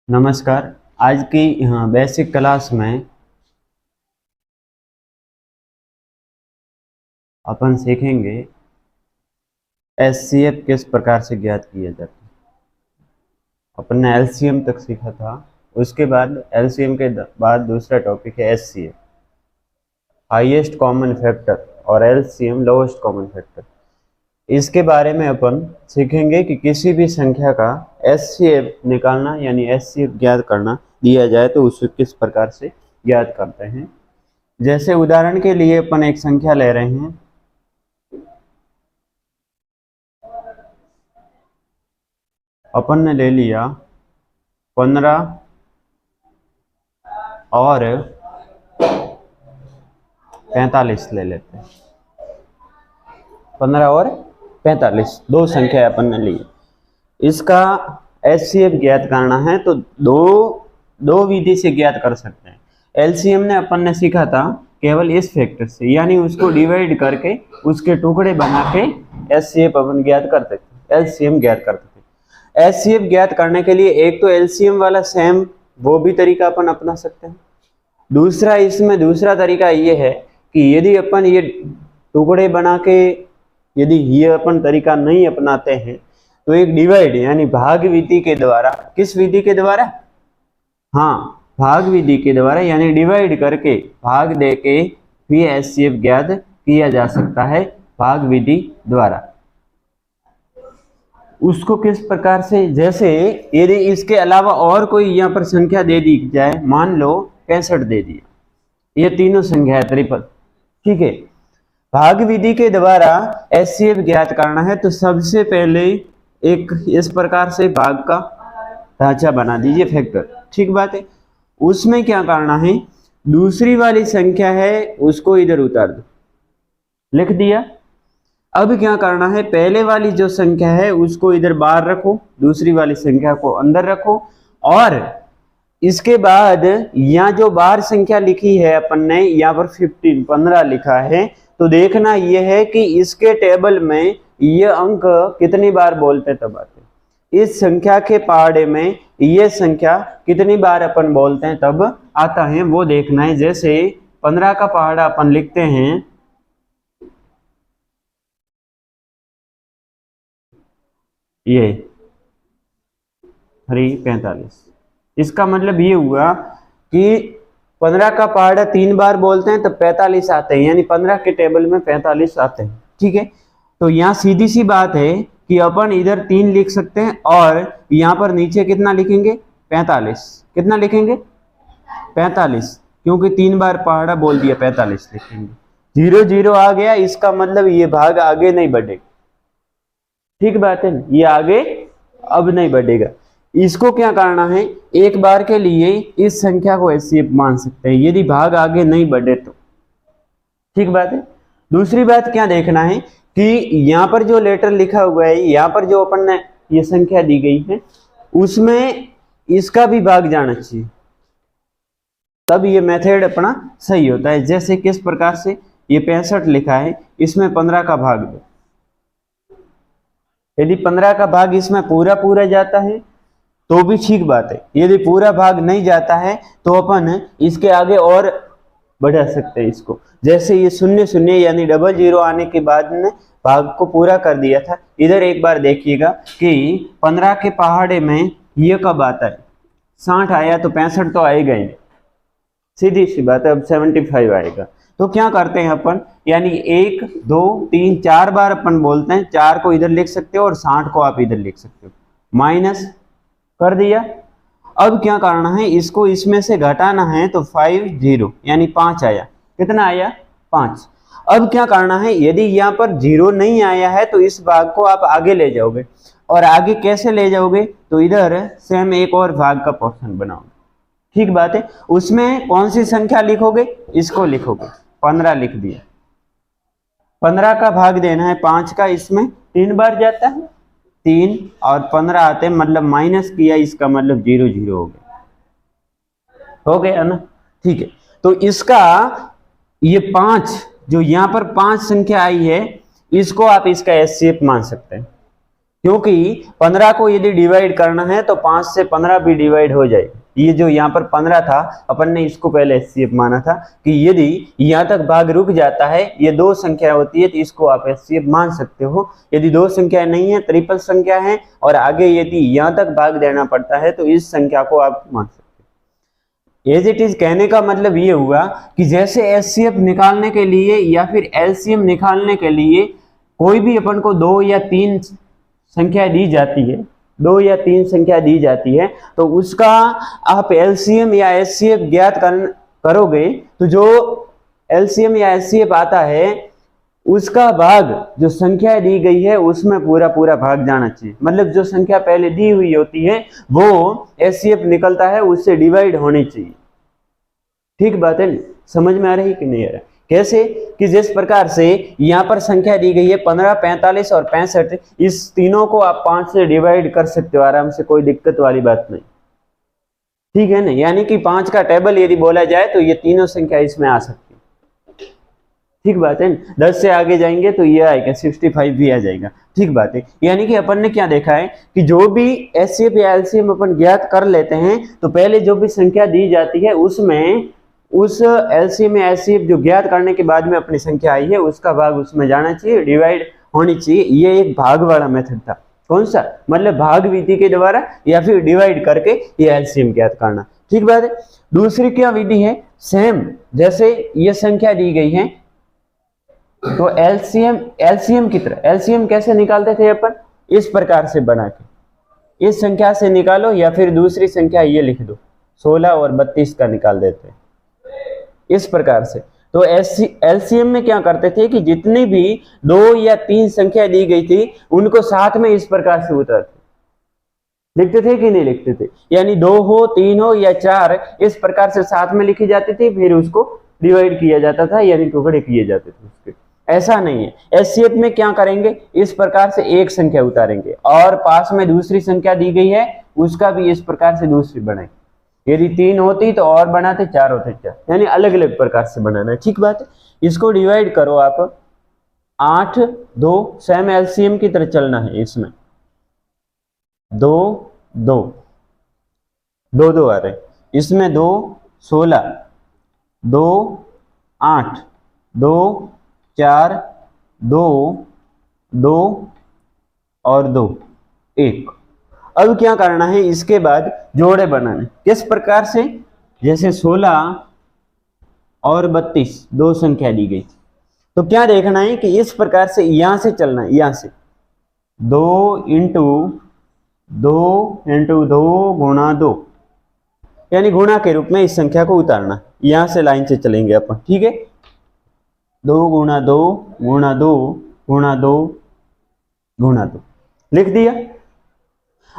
नमस्कार। आज की बेसिक क्लास में अपन सीखेंगे एचसीएफ किस प्रकार से ज्ञात किया जाता है। अपन ने एलसीएम तक सीखा था, उसके बाद एलसीएम के बाद दूसरा टॉपिक है एचसीएफ, हाईएस्ट कॉमन फैक्टर, और एलसीएम लोएस्ट कॉमन फैक्टर। इसके बारे में अपन सीखेंगे कि किसी भी संख्या का एचसीएफ निकालना यानी एचसीएफ ज्ञात करना दिया जाए तो उसे किस प्रकार से ज्ञात करते हैं। जैसे उदाहरण के लिए अपन एक संख्या ले रहे हैं, अपन ने ले लिया 15 और 45 ले लेते हैं। 15 और 45 दो संख्या अपन ने ली। इसका एचसीएफ ज्ञात करना है तो दो विधि से ज्ञात कर सकते हैं। एलसीएम ने अपन ने सीखा था केवल इस फैक्टर से, यानी उसको डिवाइड करके उसके टुकड़े बना के एचसीएफ अपन ज्ञात करते थे, एलसीएम ज्ञात करते थे। एचसीएफ ज्ञात करने के लिए एक तो एलसीएम वाला सेम वो भी तरीका अपन अपना सकते हैं। दूसरा, इसमें दूसरा तरीका ये है कि यदि अपन ये टुकड़े बना के यदि ये अपन तरीका नहीं अपनाते हैं तो एक डिवाइड यानी भाग विधि के द्वारा, किस विधि के द्वारा? हाँ, भाग विधि के द्वारा, यानी डिवाइड करके भाग दे के भी एचसीएफ ज्ञात किया जा सकता है भाग विधि द्वारा। उसको किस प्रकार से, जैसे यदि इसके अलावा और कोई यहाँ पर संख्या दे दी जाए, मान लो 65 दे दिया, ये तीनों संख्या है 53, ठीक है। भाग विधि के द्वारा एचसीएफ ज्ञात करना है तो सबसे पहले एक इस प्रकार से भाग का ढांचा बना दीजिए, फैक्टर, ठीक बात है। उसमें क्या करना है, दूसरी वाली संख्या है उसको इधर उतार दो, लिख दिया। अब क्या करना है, पहले वाली जो संख्या है उसको इधर बाहर रखो, दूसरी वाली संख्या को अंदर रखो, और इसके बाद यहाँ जो बाहर संख्या लिखी है अपन ने, यहाँ पर 15 लिखा है, तो देखना यह है कि इसके टेबल में ये अंक कितनी बार बोलते तब आते, इस संख्या के पहाड़े में ये संख्या कितनी बार अपन बोलते हैं तब आता है, वो देखना है। जैसे 15 का पहाड़ा अपन लिखते हैं, ये 345, इसका मतलब ये हुआ कि 15 का पहाड़ा 3 बार बोलते हैं तो 45 आते हैं, यानी 15 के टेबल में 45 आते हैं, ठीक है। तो यहाँ सीधी सी बात है कि अपन इधर 3 लिख सकते हैं और यहाँ पर नीचे कितना लिखेंगे, 45। कितना लिखेंगे, 45, क्योंकि 3 बार पहाड़ा बोल दिया, 45 लिखेंगे। 0 0 आ गया, इसका मतलब ये भाग आगे नहीं बढ़ेगा, ठीक बात है, ये आगे अब नहीं बढ़ेगा। इसको क्या करना है, एक बार के लिए इस संख्या को एचसीएफ मान सकते हैं यदि भाग आगे नहीं बढ़े तो, ठीक बात है। दूसरी बात क्या देखना है कि यहाँ पर जो लेटर लिखा हुआ है, यहाँ पर जो अपन ने ये संख्या दी गई है उसमें इसका भी भाग जाना चाहिए, तब ये मेथड अपना सही होता है। जैसे किस प्रकार से, ये 65 लिखा है, इसमें 15 का भाग दो, यदि 15 का भाग इसमें पूरा पूरा जाता है तो भी ठीक बात है, यदि पूरा भाग नहीं जाता है तो अपन इसके आगे और बढ़ा सकते हैं इसको। जैसे ये 0 0 यानी 00 आने के बाद ने भाग को पूरा कर दिया था। इधर एक बार देखिएगा कि 15 के पहाड़े में ये कब आता है, 60 आया तो 65 तो आएगा ही, सीधी सी बात है, अब 75 आएगा। तो क्या करते हैं अपन, यानी 1 2 3 4 बार अपन बोलते हैं, 4 को इधर लिख सकते हो और 60 को आप इधर लिख सकते हो, माइनस कर दिया। अब क्या करना है, इसको इसमें से घटाना है तो 5 0 यानी 5 आया, कितना आया, 5। अब क्या करना है, यदि यहाँ पर 0 नहीं आया है तो इस भाग को आप आगे ले जाओगे, और आगे कैसे ले जाओगे, तो इधर सेम एक और भाग का पोर्शन बनाओगे, ठीक बात है। उसमें कौन सी संख्या लिखोगे, इसको लिखोगे, 15 लिख दिया। 15 का भाग देना है 5 का, इसमें 3 बार जाता है, 3 और 15 आते हैं, मतलब माइनस किया, इसका मतलब 0 0 हो गया ना, ठीक है। तो इसका ये 5 जो यहाँ पर 5 संख्या आई है, इसको आप इसका एचसीएफ मान सकते हैं, क्योंकि 15 को यदि डिवाइड करना है तो 5 से 15 भी डिवाइड हो जाए। ये जो यहाँ पर 15 था, अपन ने इसको पहले एचसीएफ माना था कि यदि यहाँ तक भाग रुक जाता है, ये दो संख्या होती है तो इसको आप एचसीएफ मान सकते हो। यदि दो संख्या नहीं है, ट्रिपल संख्या है और आगे यदि यहाँ तक भाग देना पड़ता है तो इस संख्या को आप मान सकते हो। एज इट इज कहने का मतलब ये हुआ कि जैसे एचसीएफ निकालने के लिए या फिर एलसीएम निकालने के लिए कोई भी अपन को दो या तीन संख्या दी जाती है, दो या तीन संख्या दी जाती है, तो उसका आप एलसीएम या एचसीएफ ज्ञात करोगे तो जो एलसीएम या एचसीएफ आता है उसका भाग जो संख्या दी गई है उसमें पूरा पूरा भाग जाना चाहिए। मतलब जो संख्या पहले दी हुई होती है वो एचसीएफ निकलता है उससे डिवाइड होनी चाहिए। ठीक बात है, समझ में आ रही कि नहीं आ रहा? कैसे कि जिस प्रकार से यहाँ पर संख्या दी गई है 15, 45 और 65, इस तीनों को आप 5 से डिवाइड कर सकते हो आराम से, कोई दिक्कत वाली बात नहीं। ठीक है ना, यानी कि 5 का टेबल यदि बोला जाए तो ये तीनों संख्या इसमें आ सकती है। ठीक बात है, 10 से आगे जाएंगे तो ये आएगा 65 भी आ जाएगा। ठीक बात है, यानी कि अपन ने क्या देखा है कि जो भी एचसीएफ या एलसीएम अपन ज्ञात कर लेते हैं तो पहले जो भी संख्या दी जाती है उसमें उस एलसीएम या एचसीएफ जो ज्ञात करने के बाद में अपनी संख्या आई है उसका भाग उसमें जाना चाहिए, डिवाइड होनी चाहिए। ये एक भाग वाला मेथड था। कौन सा? मतलब भाग विधि के द्वारा या फिर डिवाइड करके ये एलसीएम ज्ञात करना। ठीक बात है। दूसरी क्या विधि है? सेम, जैसे ये संख्या दी गई है तो एलसीएम की तरह, एलसीएम कैसे निकालते थे अपन? इस प्रकार से बना के इस संख्या से निकालो या फिर दूसरी संख्या ये लिख दो, 16 और 32 का निकाल देते हैं इस प्रकार से। तो एलसीएम में क्या करते थे कि जितनी भी दो या तीन संख्या दी गई थी उनको साथ में इस प्रकार से उतारते, लिखते थे कि नहीं लिखते थे? यानी 2 हो, 3 हो या 4 इस प्रकार से साथ में लिखी जाती थी, फिर उसको डिवाइड किया जाता था, यानी टुकड़े किए जाते थे उसके। ऐसा नहीं है, एचसीएफ में क्या करेंगे, इस प्रकार से एक संख्या उतारेंगे और पास में दूसरी संख्या दी गई है उसका भी इस प्रकार से दूसरी बनाएंगे। यदि 3 होती तो और बनाते, 4 होते 4, यानी अलग अलग प्रकार से बनाना है। ठीक बात है। इसको डिवाइड करो आप 8, 2, सेम एलसीएम की तरह चलना है इसमें। 2, 2, 2, 2 आ रहे, इसमें 2, 16, 2, 8, 2, 4, 2, 2 और 2, 1। अब क्या करना है, इसके बाद जोड़े बनाने। किस प्रकार से? जैसे 16 और 32 दो संख्या दी गई थी, तो क्या देखना है कि इस प्रकार से यहां से चलना है, यहां से 2 इंटू 2 गुणा 2, यानी गुणा के रूप में इस संख्या को उतारना। यहां से लाइन से चलेंगे अपन। ठीक है, 2 गुणा 2 गुणा 2 गुणा 2 गुणा 2 लिख दिया।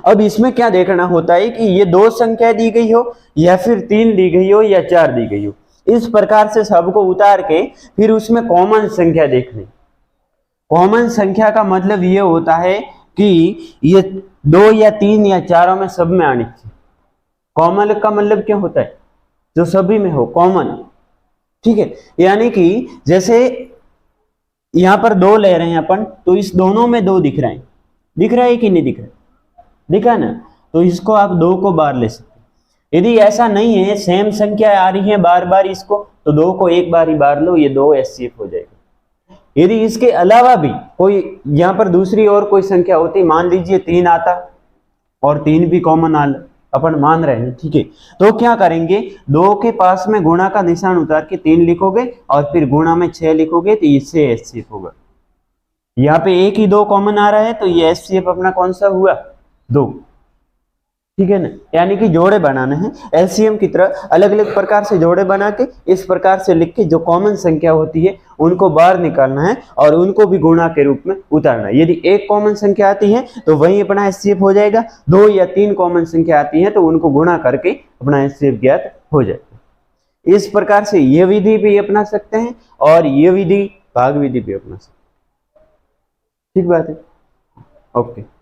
अब इसमें क्या देखना होता है कि ये दो संख्या दी गई हो या फिर 3 दी गई हो या 4 दी गई हो, इस प्रकार से सबको उतार के फिर उसमें कॉमन संख्या देखनी। कॉमन संख्या का मतलब ये होता है कि ये 2 या 3 या 4 में सब में आनी चाहिए। कॉमन का मतलब क्या होता है? जो सभी में हो, कॉमन। ठीक है, यानी कि जैसे यहां पर 2 ले रहे हैं अपन, तो इस दोनों में 2 दिख रहे हैं, दिख रहा है कि नहीं दिख रहा है? दिखा ना, तो इसको आप 2 को बार ले सकते। यदि ऐसा नहीं है, सेम संख्या आ रही है बार बार इसको, तो 2 को एक बार ही बार लो, ये 2 एचसीएफ हो जाएगा। यदि इसके अलावा भी कोई यहाँ पर दूसरी और कोई संख्या होती, मान लीजिए 3 आता और 3 भी कॉमन अपन मान रहे हैं, ठीक है, तो क्या करेंगे, 2 के पास में गुणा का निशान उतार के 3 लिखोगे और फिर गुणा में 6 लिखोगे, तो इससे एचसीएफ होगा। यहाँ पे एक ही 2 कॉमन आ रहा है, तो ये एचसीएफ अपना कौन सा हुआ? 2। ठीक है ना, यानी कि जोड़े बनाने हैं एलसीएम की तरह, अलग अलग प्रकार से जोड़े बना के इस प्रकार से लिख के जो कॉमन संख्या होती है उनको बाहर निकालना है और उनको भी गुणा के रूप में उतारना है। यदि एक कॉमन संख्या आती है तो वही अपना एचसीएफ हो जाएगा, 2 या 3 कॉमन संख्या आती है तो उनको गुणा करके अपना एचसीएफ ज्ञात हो जाएगा। इस प्रकार से ये विधि भी अपना सकते हैं और ये विधि भाग विधि भी अपना सकते हैं। ठीक बात है, ओके।